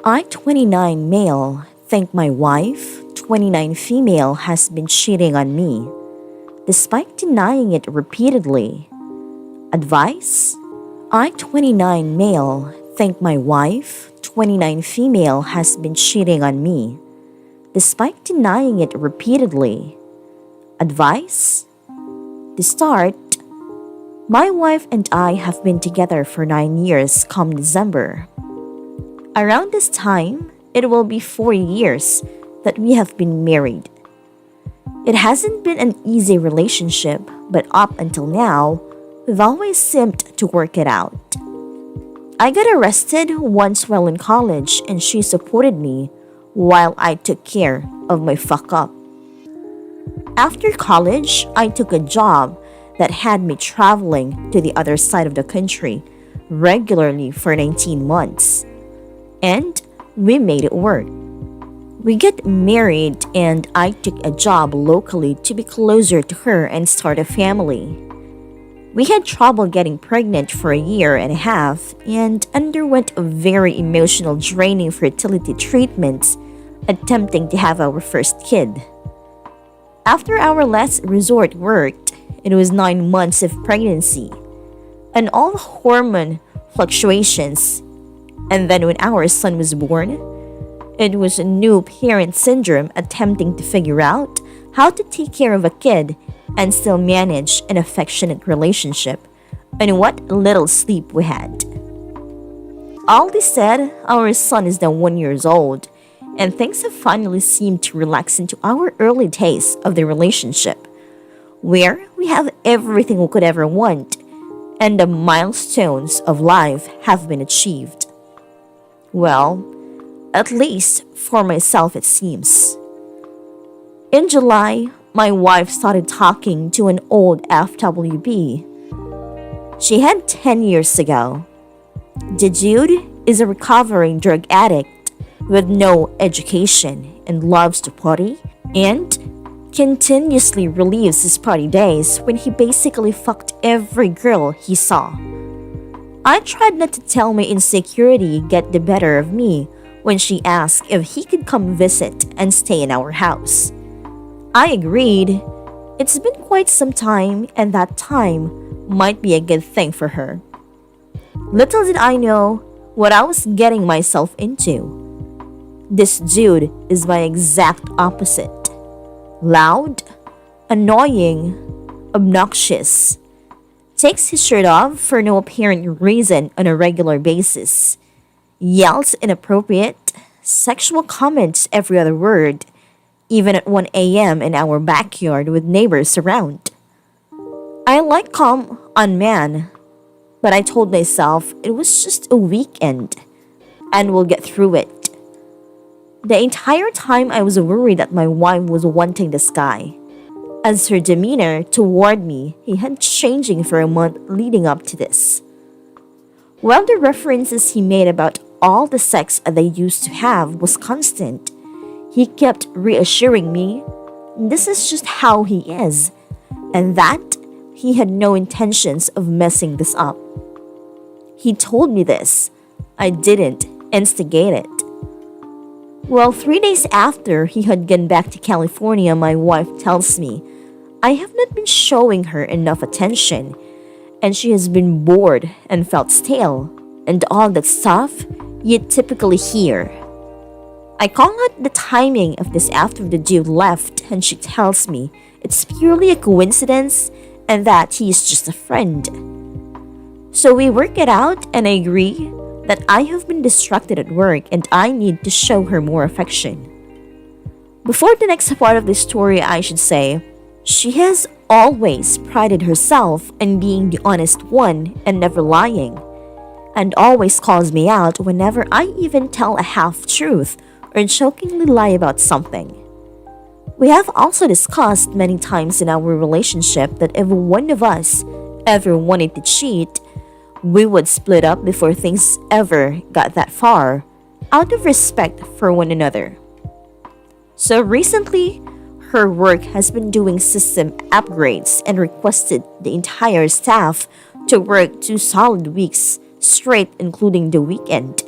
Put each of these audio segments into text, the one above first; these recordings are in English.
I, 29 male, think my wife, 29 female, has been cheating on me, despite denying it repeatedly. Advice? I, 29 male, think my wife, 29 female, has been cheating on me, despite denying it repeatedly. Advice? To start, my wife and I have been together for 9 years come December. Around this time, it will be 4 years that we have been married. It hasn't been an easy relationship, but up until now, we've always seemed to work it out. I got arrested once while in college and she supported me while I took care of my fuck up. After college, I took a job that had me traveling to the other side of the country regularly for 19 months. And we made it work. We got married and I took a job locally to be closer to her and start a family. We had trouble getting pregnant for a year and a half and underwent a very emotional draining fertility treatments attempting to have our first kid. After our last resort worked, it was 9 months of pregnancy and all the hormone fluctuations. And then when our son was born, it was a new parent syndrome attempting to figure out how to take care of a kid and still manage an affectionate relationship and what little sleep we had. All this said, our son is now 1 year old and things have finally seemed to relax into our early days of the relationship, where we have everything we could ever want and the milestones of life have been achieved. Well, at least for myself it seems. In July, my wife started talking to an old FWB she had 10 years ago. The dude is a recovering drug addict with no education and loves to party and continuously relives his party days when he basically fucked every girl he saw. I tried not to tell my insecurity get the better of me when she asked if he could come visit and stay in our house. I agreed. It's been quite some time and that time might be a good thing for her. Little did I know what I was getting myself into. This dude is my exact opposite. Loud, annoying, obnoxious. Takes his shirt off for no apparent reason on a regular basis. Yells inappropriate, sexual comments every other word, even at 1 a.m. in our backyard with neighbors around. I like calm on man, but I told myself it was just a weekend and we'll get through it. The entire time I was worried that my wife was wanting this guy, as her demeanor toward me he had changing for a month leading up to this. While the references he made about all the sex they used to have was constant, he kept reassuring me this is just how he is, and that he had no intentions of messing this up. He told me this. I didn't instigate it. Well, 3 days after he had gone back to California, my wife tells me I have not been showing her enough attention, and she has been bored and felt stale, and all that stuff you'd typically hear. I call out the timing of this after the dude left, and she tells me it's purely a coincidence and that he is just a friend. So we work it out, and I agree that I have been distracted at work and I need to show her more affection. Before the next part of the story, I should say, she has always prided herself on being the honest one and never lying, and always calls me out whenever I even tell a half-truth or jokingly lie about something. We have also discussed many times in our relationship that if one of us ever wanted to cheat, we would split up before things ever got that far, out of respect for one another. So recently, her work has been doing system upgrades and requested the entire staff to work 2 solid weeks straight, including the weekend.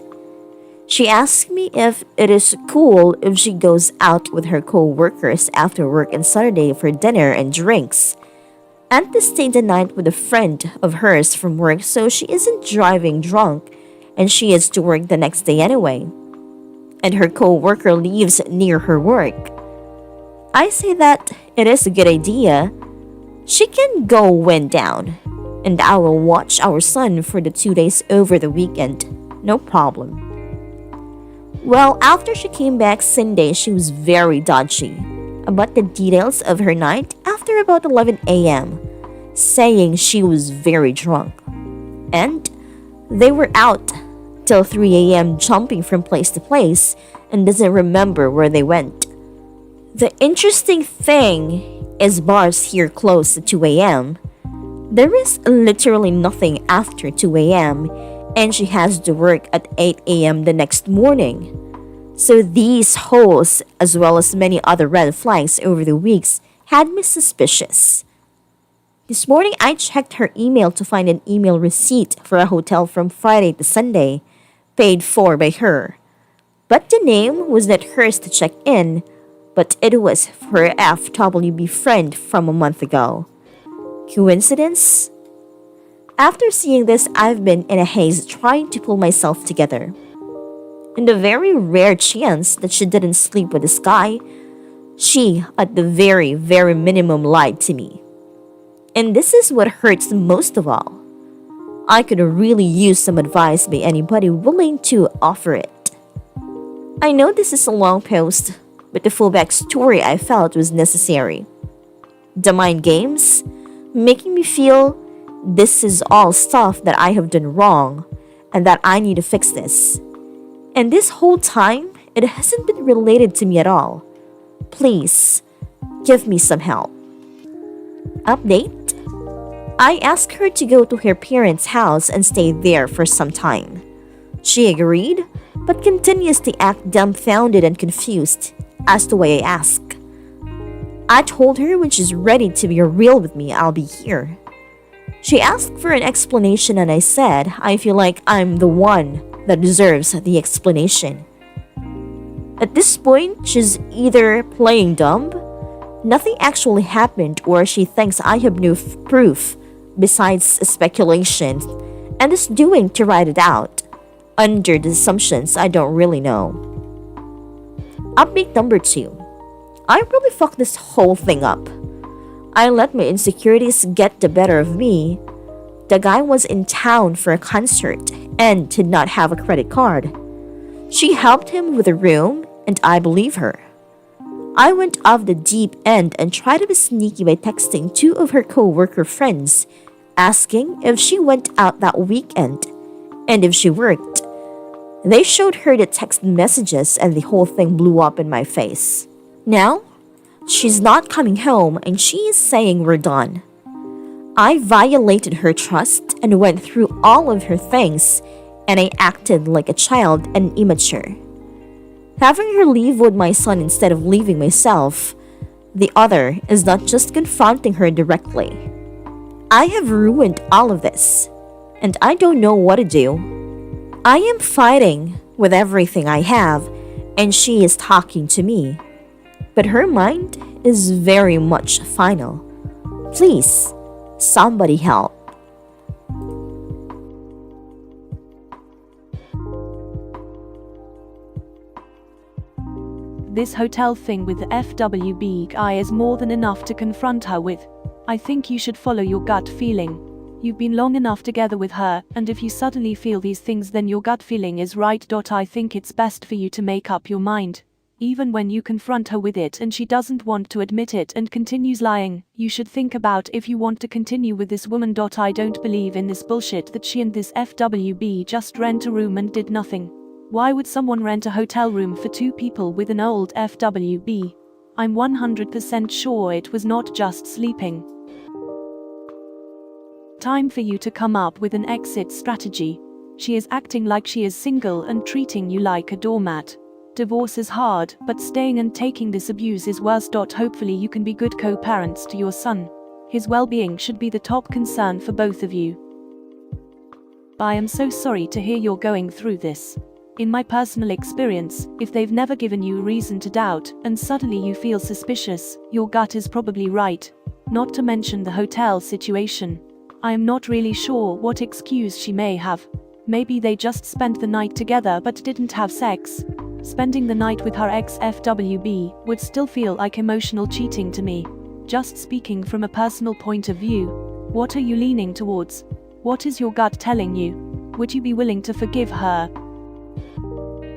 She asked me if it is cool if she goes out with her co-workers after work on Saturday for dinner and drinks, and to stay the night with a friend of hers from work so she isn't driving drunk and she is to work the next day anyway, and her co-worker lives near her work. I say that it is a good idea. She can go when down, and I will watch our son for the 2 days over the weekend. No problem. Well, after she came back Sunday, she was very dodgy about the details of her night after about 11 a.m., saying she was very drunk. And they were out till 3 a.m. jumping from place to place and doesn't remember where they went. The interesting thing is bars here close at 2 a.m. There is literally nothing after 2 a.m. and she has to work at 8 a.m. the next morning. So these holes, as well as many other red flags over the weeks, had me suspicious. This morning I checked her email to find an email receipt for a hotel from Friday to Sunday, paid for by her. But the name was not hers to check in, but it was for her FWB friend from a month ago. Coincidence? After seeing this, I've been in a haze trying to pull myself together. In the very rare chance that she didn't sleep with this guy, she, at the very, very minimum, lied to me. And this is what hurts most of all. I could really use some advice by anybody willing to offer it. I know this is a long post, but the full backstory I felt was necessary. The mind games, making me feel this is all stuff that I have done wrong and that I need to fix this. And this whole time, it hasn't been related to me at all. Please, give me some help. Update? I asked her to go to her parents' house and stay there for some time. She agreed, but continues to act dumbfounded and confused as to why I ask. I told her when she's ready to be real with me, I'll be here. She asked for an explanation and I said I feel like I'm the one that deserves the explanation. At this point, she's either playing dumb, nothing actually happened, or she thinks I have no proof besides speculation and is doing to write it out under the assumptions I don't really know. Update number 2. I really fucked this whole thing up. I let my insecurities get the better of me. The guy was in town for a concert and did not have a credit card. She helped him with a room, and I believe her. I went off the deep end and tried to be sneaky by texting 2 of her co-worker friends, asking if she went out that weekend and if she worked. They showed her the text messages and the whole thing blew up in my face. Now, she's not coming home and she is saying we're done. I violated her trust and went through all of her things, and I acted like a child and immature. Having her leave with my son instead of leaving myself, the other is not just confronting her directly. I have ruined all of this, and I don't know what to do. I am fighting with everything I have, and she is talking to me. But her mind is very much final. Please, somebody help. This hotel thing with the FWB guy is more than enough to confront her with. I think you should follow your gut feeling. You've been long enough together with her, and if you suddenly feel these things, then your gut feeling is right. I think it's best for you to make up your mind. Even when you confront her with it and she doesn't want to admit it and continues lying, you should think about if you want to continue with this woman. I don't believe in this bullshit that she and this FWB just rent a room and did nothing. Why would someone rent a hotel room for 2 people with an old FWB? I'm 100% sure it was not just sleeping. Time for you to come up with an exit strategy. She is acting like she is single and treating you like a doormat. Divorce is hard, but staying and taking this abuse is worse. Hopefully you can be good co-parents to your son. His well-being should be the top concern for both of you. I am so sorry to hear you're going through this. In my personal experience, if they've never given you reason to doubt, and suddenly you feel suspicious, your gut is probably right. Not to mention the hotel situation. I am not really sure what excuse she may have. Maybe they just spent the night together but didn't have sex. Spending the night with her ex-FWB would still feel like emotional cheating to me. Just speaking from a personal point of view. What are you leaning towards? What is your gut telling you? Would you be willing to forgive her?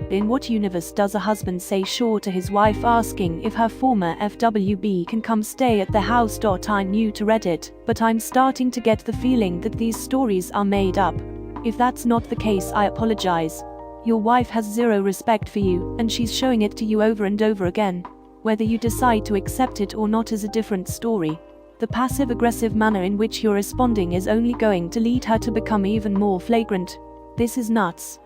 In what universe does a husband say sure to his wife asking if her former FWB can come stay at the house? I'm new to Reddit, but I'm starting to get the feeling that these stories are made up. If that's not the case, I apologize. Your wife has zero respect for you, and she's showing it to you over and over again. Whether you decide to accept it or not is a different story. The passive-aggressive manner in which you're responding is only going to lead her to become even more flagrant. This is nuts.